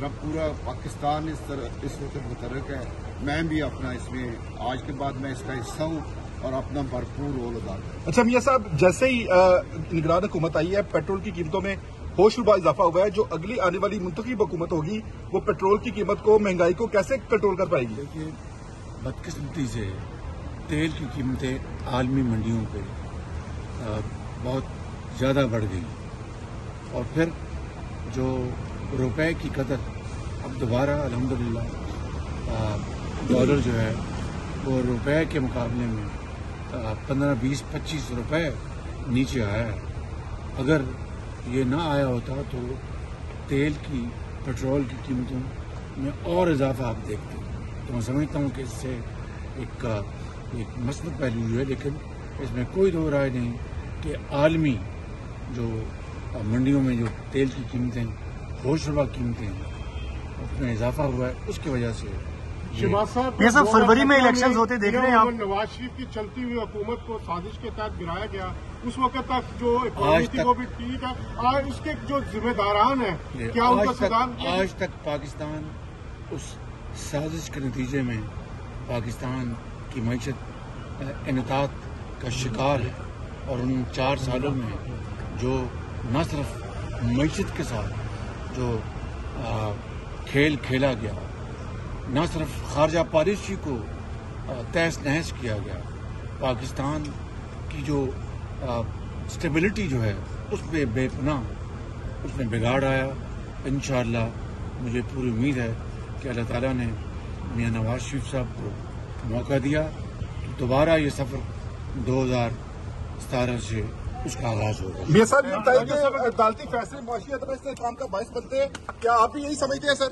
طرح پورا پاکستان اس وقت متحرک ہے. میں بھی اپنا اس میں آج کے بعد میں اس کا حصہ ہوں اور اپنا بھرپور رول ادا کروں. اچھا میاں صاحب، جیسے ہی نگران حکومت آئی ہے پیٹرول کی قیمتوں میں ہوش ربا اضافہ ہوا ہے. جو اگلی آنے والی منتخب حکومت ہوگی وہ پیٹرول کی قیمت کو، مہنگائی کو کیسے کنٹرول کر پائے گی؟ دیکھیے، بدقسمتی سے تیل کی قیمتیں عالمی منڈیوں پہ بہت زیادہ بڑھ گئی اور پھر جو روپے کی قدر اب دوبارہ الحمدللہ ڈالر جو ہے وہ روپے کے مقابلے میں 15, 20, 25 روپے نیچے آیا ہے. اگر یہ نہ آیا ہوتا تو تیل کی، پیٹرول کی قیمتوں میں اور اضافہ آپ دیکھتے ہیں. تو میں سمجھتا ہوں کہ اس سے ایک مثبت پہلو ہے، لیکن اس میں کوئی دو رائے نہیں کہ عالمی جو منڈیوں میں جو تیل کی قیمتیں، ہوش ربا قیمتیں ہیں، اس میں اضافہ ہوا ہے. اس کی وجہ سے شہباز صاحب، یہ سب فروری میں الیکشنز ہوتے دیکھ رہے ہیں آپ. نواز شریف کی چلتی ہوئی حکومت کو سازش کے تحت گرایا گیا. اس وقت تک جو اکانومی تھی وہ بھی ٹھیک ہے. آج اس کے جو ذمہ داران ہیں کیا ان کو سزا؟ آج تک پاکستان اس سازش کے نتیجے میں پاکستان کی معیشت انحطاط کا شکار ہے. اور ان 4 سالوں میں جو نہ صرف معیشت کے ساتھ جو کھیل کھیلا گیا، نہ صرف خارجہ پالیسی کو تہس نہس کیا گیا، پاکستان کی جو اسٹیبلٹی جو ہے اس میں بے پناہ اس میں بگاڑ آیا. انشاءاللہ مجھے پوری امید ہے کہ اللہ تعالیٰ نے میاں نواز شریف صاحب کو موقع دیا تو دوبارہ یہ سفر 2017 سے اس کا آغاز ہوگا. میاں صاحب یہ بتائیے کہ عدالتی فیصلے معاشی اعتبار سے کام کا باعث بنتے ہیں، کیا آپ بھی یہی سمجھتے ہیں سر؟